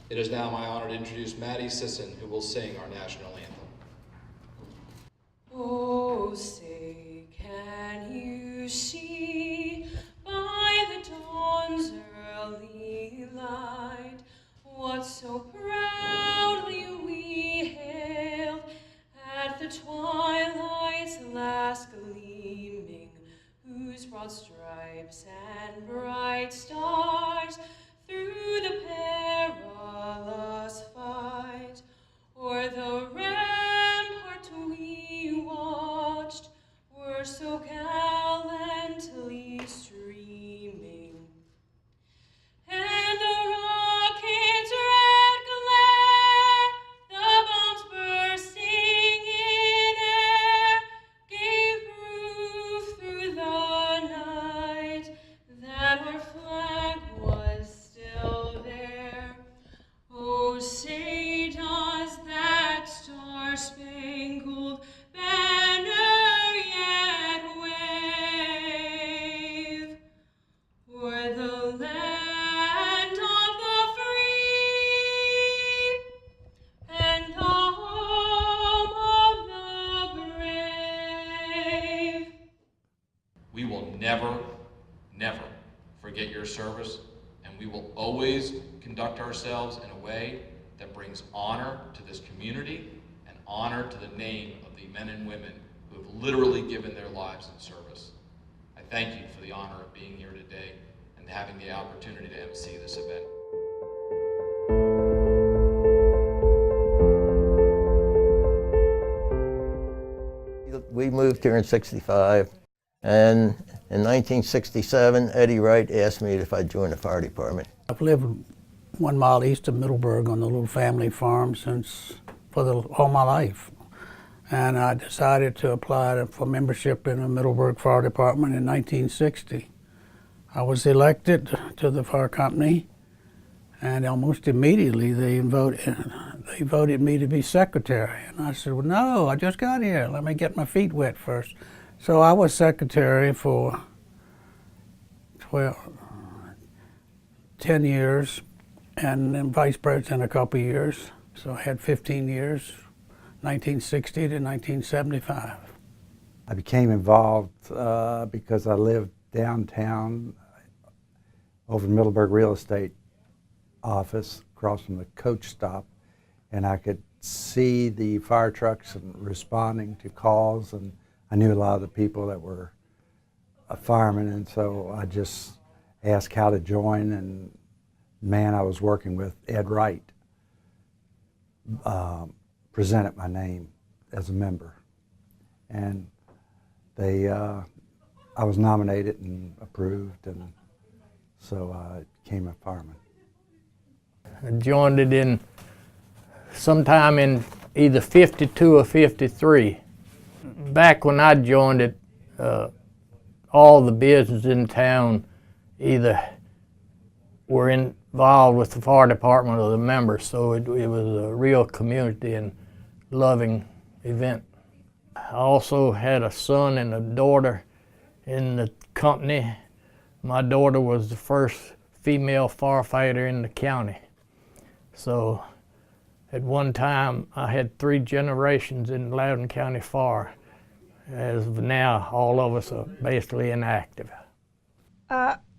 It is now my honor to introduce Maddie Sisson, who will sing our national anthem. Oh, say, can you see by the dawn's early light what so proudly we hailed at the twilight's last gleaming, whose broad stripes and bright stars through the perilous fight o'er the rampart we watched were so gallantly streaming, and the rocket's red glare, the bombs bursting in air, gave proof through the night that our flag was still there. Oh, say does that star-spangled banner yet wave o'er the land of the free and the home of the brave? We will never, never forget your service, and we will always conduct ourselves in a way that brings honor to this community and honor to the name of the men and women who have literally given their lives in service. I thank you for the honor of being here today and having the opportunity to MC this event. We moved here in '65, and in 1967, Eddie Wright asked me if I'd join the fire department. I've lived 1 mile east of Middleburg on a little family farm all my life. And I decided to apply for membership in the Middleburg Fire Department in 1960. I was elected to the fire company, and almost immediately they voted me to be secretary. And I said, well, no, I just got here. Let me get my feet wet first. So I was secretary for 10 years, and then vice president a couple of years. So I had 15 years, 1960 to 1975. I became involved because I lived downtown over Middleburg Real Estate office across from the coach stop, and I could see the fire trucks and responding to calls, and I knew a lot of the people that were firemen, and so I just asked how to join, and the man I was working with, Ed Wright, presented my name as a member, and I was nominated and approved, and so I became a fireman. I joined it in sometime in either 52 or 53. Back when I joined it, all the businesses in town either were involved with the fire department or the members, so it was a real community and loving event. I also had a son and a daughter in the company. My daughter was the first female firefighter in the county. So at one time I had 3 generations in Loudoun County Fire. As of now, all of us are basically inactive.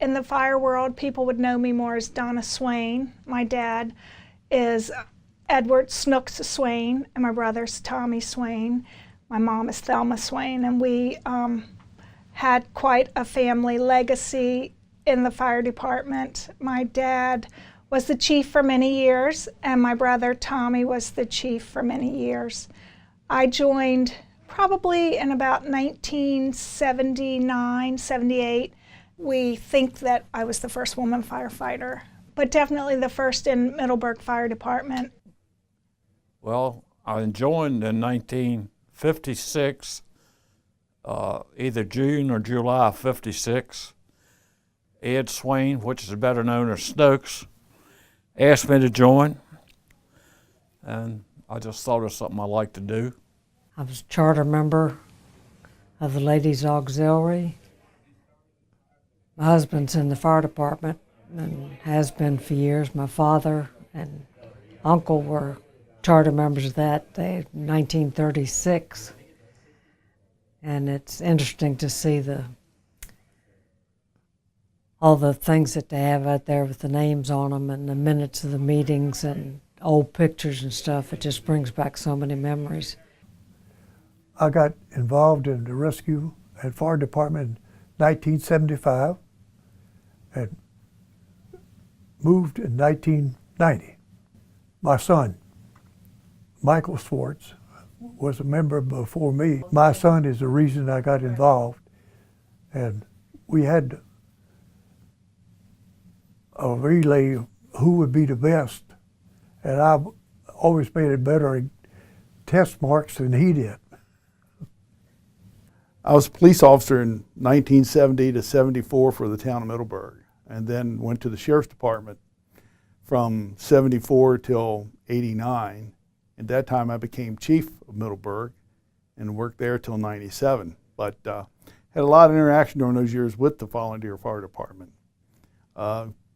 In the fire world, people would know me more as Donna Swain. My dad is Edward Snooks Swain, and my brother's Tommy Swain. My mom is Thelma Swain, and we had quite a family legacy in the fire department. My dad was the chief for many years, and my brother Tommy was the chief for many years. I joined probably in about 1979, 78. We think that I was the first woman firefighter, but definitely the first in Middleburg Fire Department. Well, I joined in 1956, either June or July of '56. Ed Swain, which is better known as Snooks, asked me to join, and I just thought it was something I liked to do. I was a charter member of the Ladies Auxiliary. My husband's in the fire department, and has been for years. My father and uncle were charter members of that day, 1936. And it's interesting to see all the things that they have out there with the names on them and the minutes of the meetings and old pictures and stuff. It just brings back so many memories. I got involved in the rescue and fire department in 1975 and moved in 1990. My son, Michael Swartz, was a member before me. My son is the reason I got involved, and we had a relay who would be the best, and I always made it better in test marks than he did. I was a police officer in 1970 to 74 for the town of Middleburg, and then went to the sheriff's department from 74 till 89. At that time, I became chief of Middleburg and worked there till 97. But had a lot of interaction during those years with the volunteer fire department.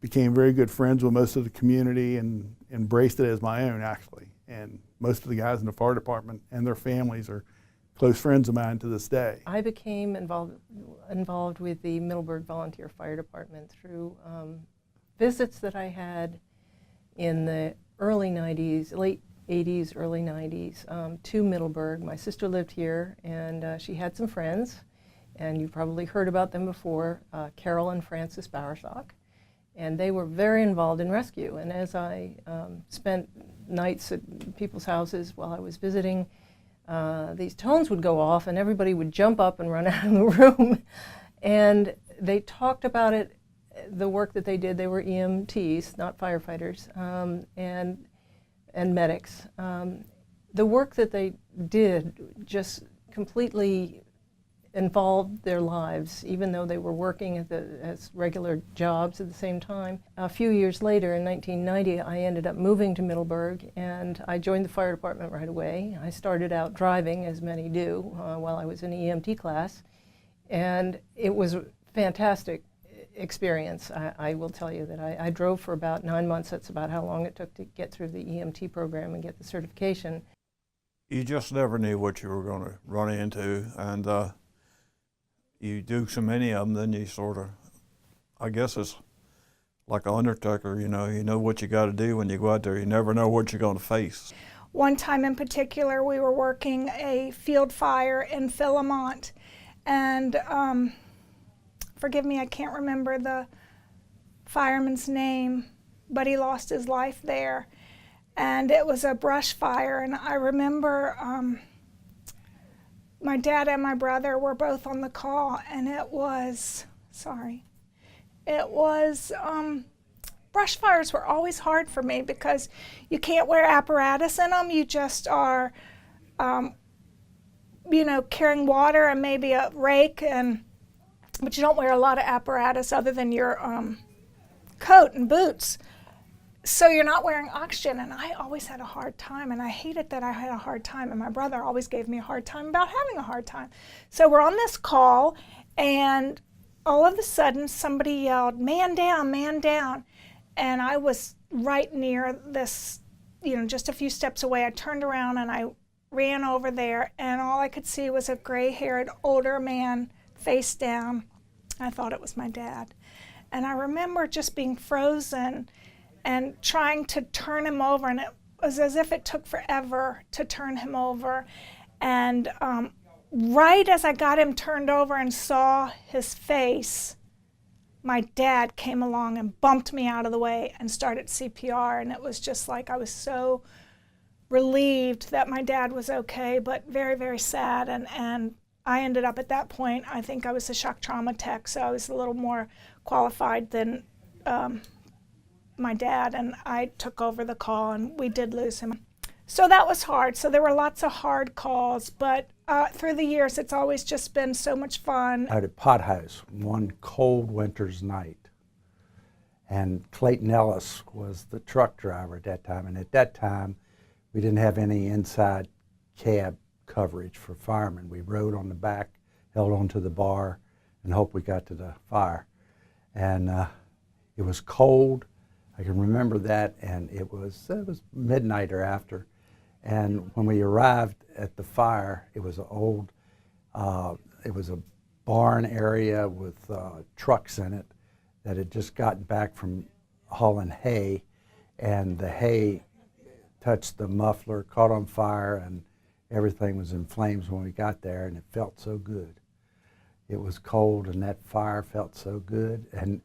Became very good friends with most of the community and embraced it as my own, actually. And most of the guys in the fire department and their families are close friends of mine to this day. I became involved with the Middleburg Volunteer Fire Department through visits that I had in the early 90s, late 80s, early 90s, to Middleburg. My sister lived here, and she had some friends, and you've probably heard about them before, Carol and Francis Bowersock. And they were very involved in rescue. And as I spent nights at people's houses while I was visiting, these tones would go off and everybody would jump up and run out of the room. And they talked about it, the work that they did. They were EMTs, not firefighters, and medics. The work that they did just completely involved their lives, even though they were working as regular jobs at the same time. A few years later, in 1990, I ended up moving to Middleburg, and I joined the fire department right away. I started out driving, as many do, while I was in EMT class, and it was a fantastic experience. I will tell you that I drove for about 9 months. That's about how long it took to get through the EMT program and get the certification. You just never knew what you were going to run into, and you do so many of them, then you sort of, I guess it's like an undertaker, you know what you got to do when you go out there. You never know what you're going to face. One time in particular, we were working a field fire in Philemont, and forgive me, I can't remember the fireman's name, but he lost his life there. And it was a brush fire, and I remember my dad and my brother were both on the call, and it was, brush fires were always hard for me because you can't wear apparatus in them. You just are, carrying water and maybe a rake, but you don't wear a lot of apparatus other than your coat and boots. So you're not wearing oxygen, and I always had a hard time, and I hated that I had a hard time, and my brother always gave me a hard time about having a hard time. So we're on this call, and all of a sudden somebody yelled, "Man down, man down." And I was right near this, just a few steps away. I turned around and I ran over there, and all I could see was a gray-haired older man face down. I thought it was my dad. And I remember just being frozen and trying to turn him over, and it was as if it took forever to turn him over. And right as I got him turned over and saw his face, my dad came along and bumped me out of the way and started CPR, and it was just like I was so relieved that my dad was okay, but very, very sad. And I ended up at that point, I think I was a shock trauma tech, so I was a little more qualified than my dad, and I took over the call, and we did lose him. So that was hard. So there were lots of hard calls, but through the years, it's always just been so much fun. Out at Pot House one cold winter's night, and Clayton Ellis was the truck driver at that time, and at that time, we didn't have any inside cab coverage for firemen. We rode on the back, held onto the bar, and hoped we got to the fire. And It was cold. I can remember that, and it was midnight or after. And when we arrived at the fire, it was an old, it was a barn area with trucks in it that had just gotten back from hauling hay, and the hay touched the muffler, caught on fire, and everything was in flames when we got there, and it felt so good. It was cold, and that fire felt so good, and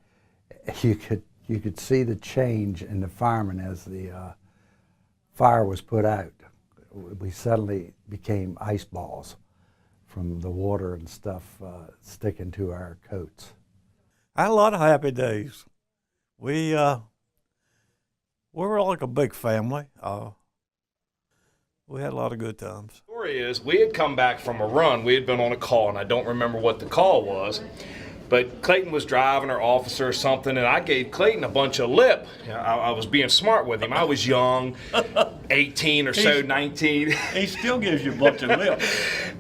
you could see the change in the firemen as the fire was put out. We suddenly became ice balls from the water and stuff sticking to our coats. I had a lot of happy days. We were like a big family. We had a lot of good times. The story is, we had come back from a run. We had been on a call, and I don't remember what the call was, but Clayton was driving, or officer or something, and I gave Clayton a bunch of lip. I was being smart with him. I was young, 18 or so, 19. He still gives you a bunch of lip.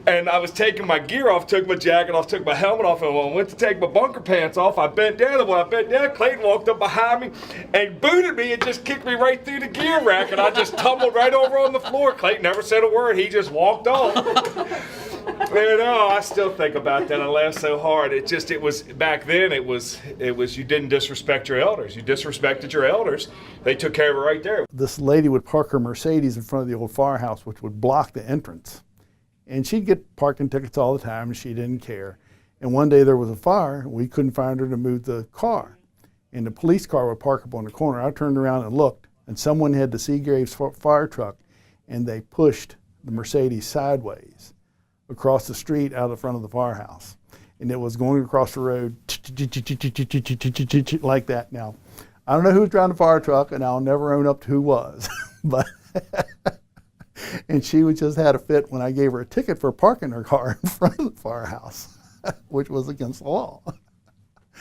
And I was taking my gear off, took my jacket off, took my helmet off, and when I went to take my bunker pants off, I bent down, and when I bent down, Clayton walked up behind me and booted me and just kicked me right through the gear rack, and I just tumbled right over on the floor. Clayton never said a word. He just walked off. Man, oh, I still think about that. I laugh so hard. It was back then. It was you didn't disrespect your elders. You disrespected your elders. They took care of it right there. This lady would park her Mercedes in front of the old firehouse, which would block the entrance. And she'd get parking tickets all the time, and she didn't care. And one day there was a fire, and we couldn't find her to move the car. And the police car would park up on the corner. I turned around and looked, and someone had the Seagraves fire truck, and they pushed the Mercedes sideways across the street out of the front of the firehouse. And it was going across the road like that. Now, I don't know who was driving the fire truck, and I'll never own up to who was. But and she just had a fit when I gave her a ticket for parking her car in front of the firehouse, which was against the law.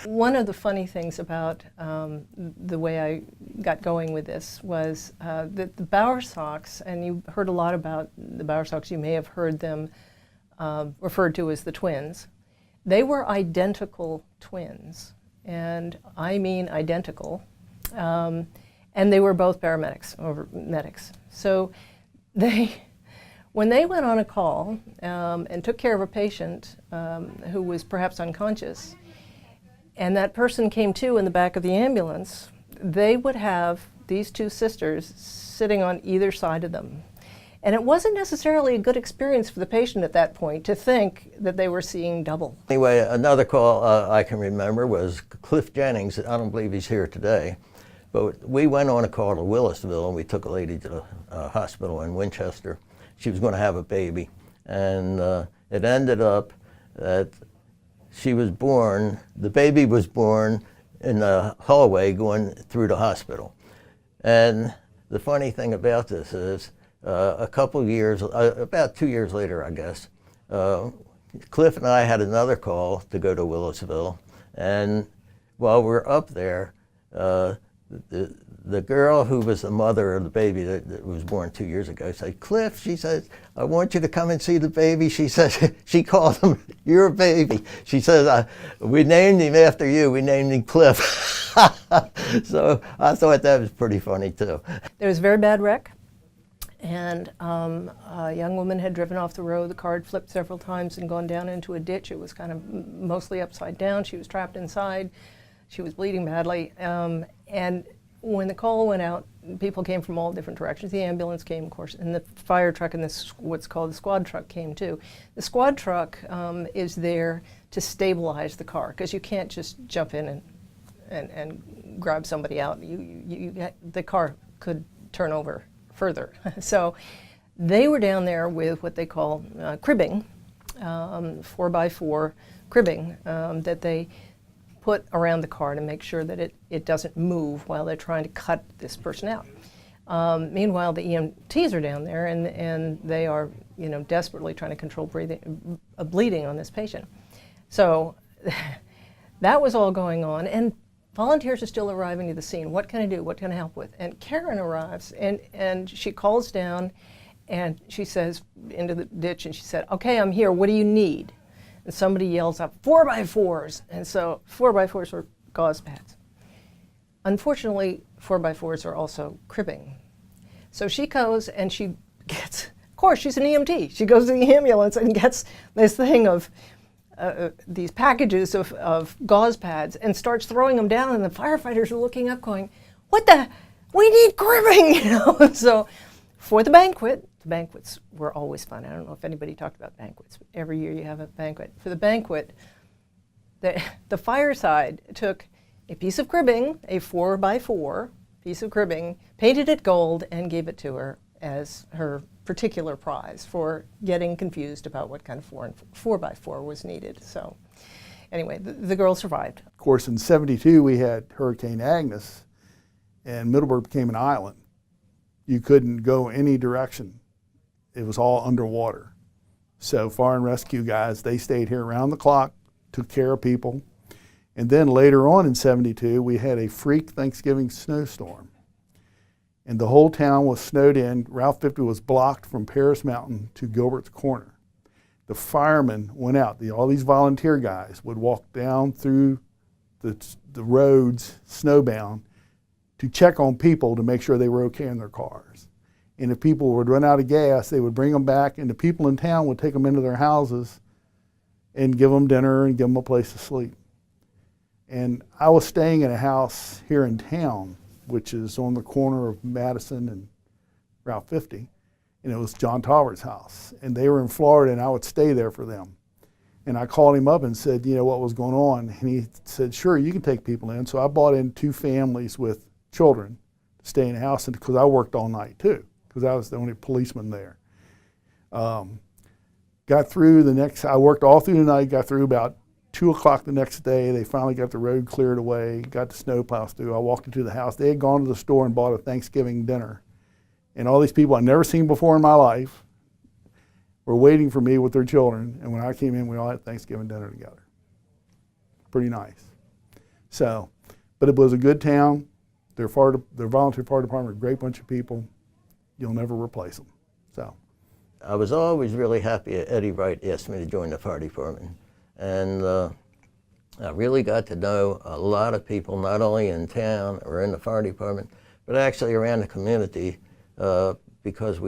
One of the funny things about the way I got going with this was that the Bowersox, and you heard a lot about the Bowersox, you may have heard them referred to as the twins. They were identical twins, and I mean identical, and they were both paramedics, or medics. So when they went on a call and took care of a patient who was perhaps unconscious, and that person came to in the back of the ambulance, they would have these two sisters sitting on either side of them. And it wasn't necessarily a good experience for the patient at that point to think that they were seeing double. Anyway, another call I can remember was Cliff Jennings. I don't believe he's here today. But we went on a call to Willisville, and we took a lady to the hospital in Winchester. She was going to have a baby. And it ended up that she was born, the baby was born in the hallway going through the hospital. And the funny thing about this is, a couple of years, about 2 years later, I guess, Cliff and I had another call to go to Willisville. And while we're up there, the girl who was the mother of the baby that was born 2 years ago said, "Cliff," she says, "I want you to come and see the baby." She says, she called him your baby. She says, "We named him after you. We named him Cliff." So I thought that was pretty funny too. There was a very bad wreck, and a young woman had driven off the road. The car had flipped several times and gone down into a ditch. It was kind of mostly upside down. She was trapped inside. She was bleeding badly. And when the call went out, people came from all different directions. The ambulance came, of course, and the fire truck and what's called the squad truck came too. The squad truck is there to stabilize the car, because you can't just jump in and grab somebody out. The car could turn over further. So they were down there with what they call cribbing, 4x4 cribbing that they put around the car to make sure that it doesn't move while they're trying to cut this person out. Meanwhile, the EMTs are down there, and they are, desperately trying to control bleeding on this patient. So that was all going on, and volunteers are still arriving to the scene. What can I do? What can I help with? And Karen arrives, and she calls down, and she says into the ditch, and she said, "Okay, I'm here. What do you need?" And somebody yells up, 4x4s. And so 4x4s were gauze pads. unfortunately, 4x4s are also cribbing. So she goes and she gets, of course, she's an EMT. She goes to the ambulance and gets this thing of these packages of gauze pads and starts throwing them down, and the firefighters are looking up going, what the, we need cribbing, you know. So for the banquets were always fun. I don't know if anybody talked about banquets. Every year you have a banquet. For the banquet, the fireside took a piece of cribbing, a 4x4 piece of cribbing, painted it gold, and gave it to her as her particular prize for getting confused about what kind of 4x4 was needed. So anyway, the girl survived. Of course, in '72 we had Hurricane Agnes, and Middleburg became an island. You couldn't go any direction. It was all underwater. So fire and rescue guys, they stayed here around the clock, took care of people. And then later on in '72, we had a freak Thanksgiving snowstorm. And the whole town was snowed in. Route 50 was blocked from Paris Mountain to Gilbert's Corner. The firemen went out. All these volunteer guys would walk down through the roads, snowbound, to check on people to make sure they were okay in their cars. And if people would run out of gas, they would bring them back, and the people in town would take them into their houses and give them dinner and give them a place to sleep. And I was staying in a house here in town, which is on the corner of Madison and Route 50, and it was John Tolliver's house. And they were in Florida, and I would stay there for them. And I called him up and said, you know, what was going on? And he said, sure, you can take people in. So I brought in 2 families with children to stay in the house, because I worked all night too, because I was the only policeman there. Got through I worked all through the night, got through about 2 o'clock the next day. They finally got the road cleared away, got the snowplows through. I walked into the house. They had gone to the store and bought a Thanksgiving dinner. And all these people I'd never seen before in my life were waiting for me with their children. And when I came in, we all had Thanksgiving dinner together. Pretty nice. So, but it was a good town. Their volunteer fire department, a great bunch of people. You'll never replace them. So, I was always really happy Eddie Wright asked me to join the fire department. And I really got to know a lot of people, not only in town or in the fire department, but actually around the community, because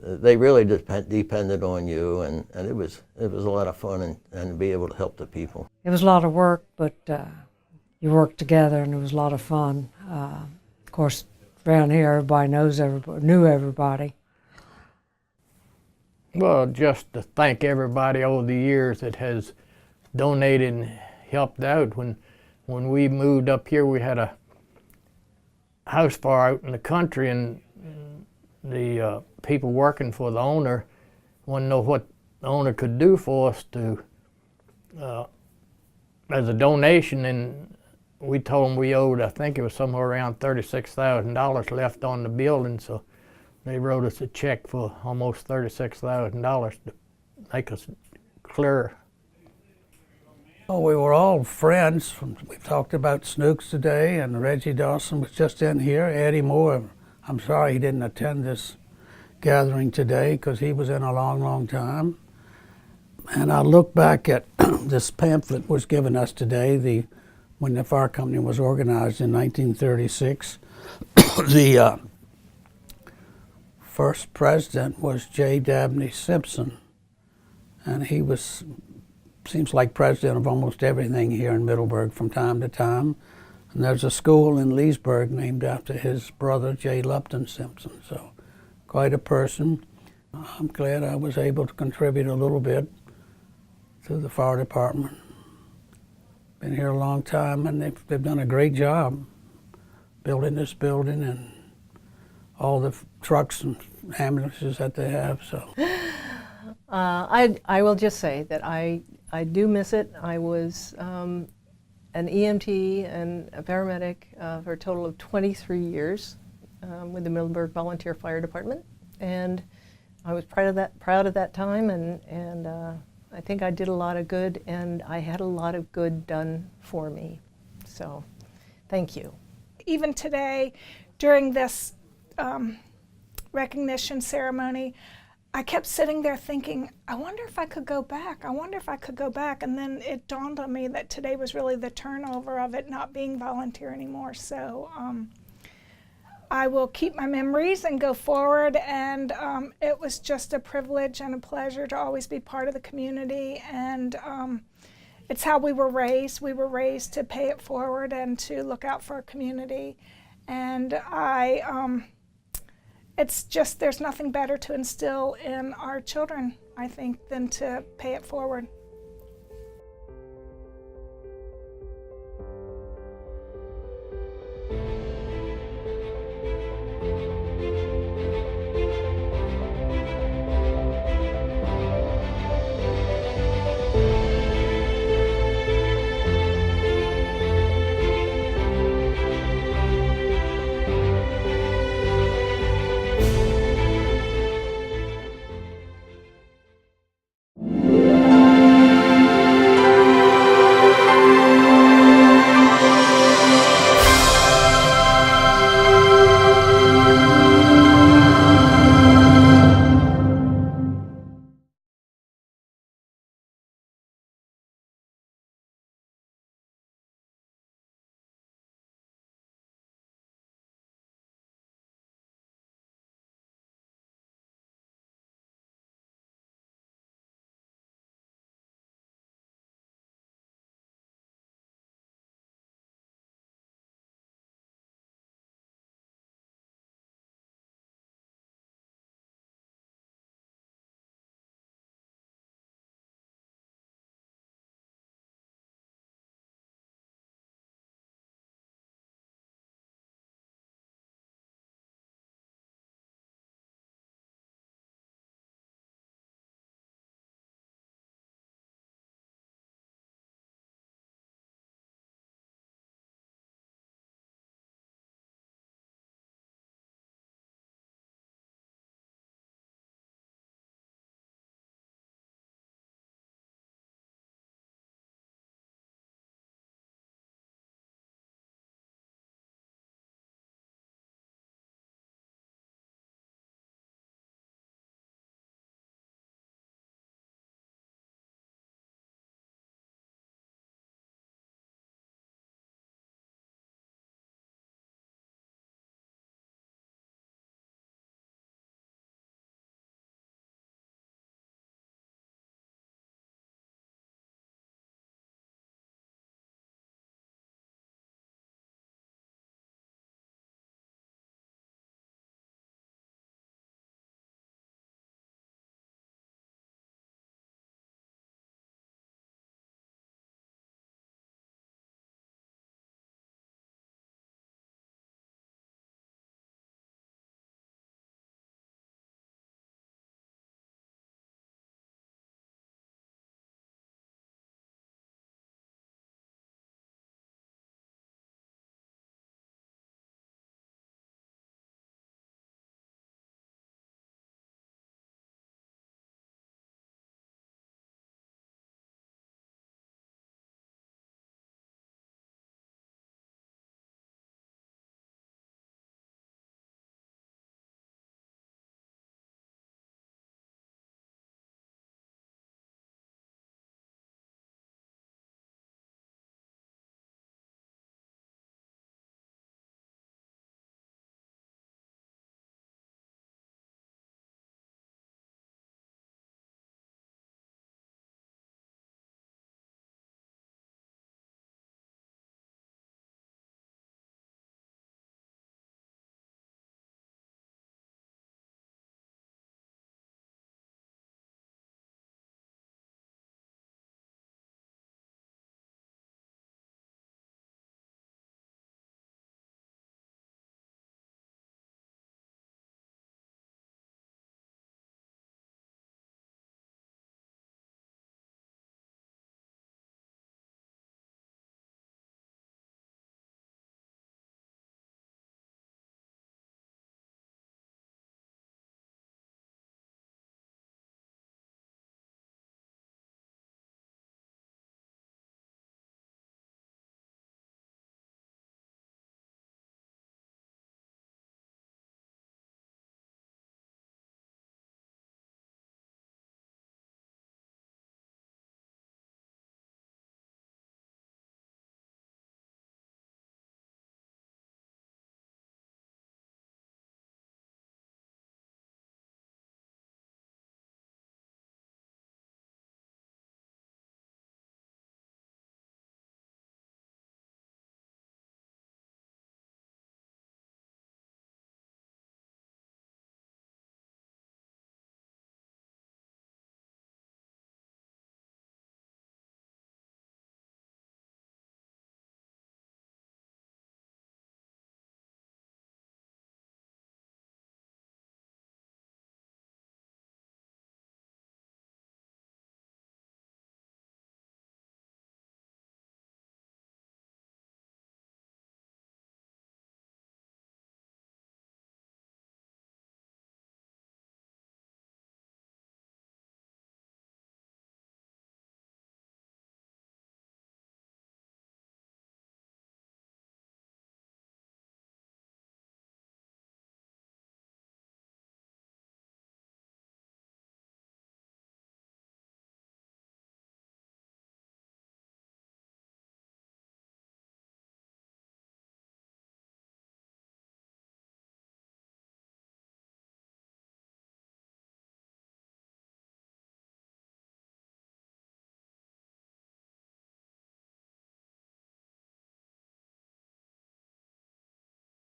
they really depended on you, and it was a lot of fun and to be able to help the people. It was a lot of work, but you worked together, and it was a lot of fun. Of course, around here, everybody knew everybody. Well, just to thank everybody over the years that has donated and helped out. When we moved up here, we had a house fire out in the country, and the people working for the owner wanted to know what the owner could do for us to as a donation, and we told them we owed, I think it was somewhere around $36,000 left on the building, so they wrote us a check for almost $36,000 to make us clear. Oh, we were all friends. We talked about Snooks today, and Reggie Dawson was just in here. Eddie Moore, I'm sorry he didn't attend this gathering today because he was in a long, long time. And I look back at this pamphlet was given us today, when the fire company was organized in 1936. The first president was J. Dabney Simpson, and he seems like president of almost everything here in Middleburg from time to time. And there's a school in Leesburg named after his brother, J. Lupton Simpson, so quite a person. I'm glad I was able to contribute a little bit to the fire department. Been here a long time, and they've done a great job building this building and all the trucks and ambulances that they have. So, I will just say that I do miss it. I was an EMT and a paramedic for a total of 23 years with the Middleburg Volunteer Fire Department, and I was proud of that time, and I think I did a lot of good, and I had a lot of good done for me. So, thank you. Even today, during this recognition ceremony, I kept sitting there thinking, I wonder if I could go back. I wonder if I could go back. And then it dawned on me that today was really the turnover of it not being volunteer anymore. So I will keep my memories and go forward. And it was just a privilege and a pleasure to always be part of the community. And it's how we were raised. We were raised to pay it forward and to look out for our community. And it's just, there's nothing better to instill in our children, I think, than to pay it forward.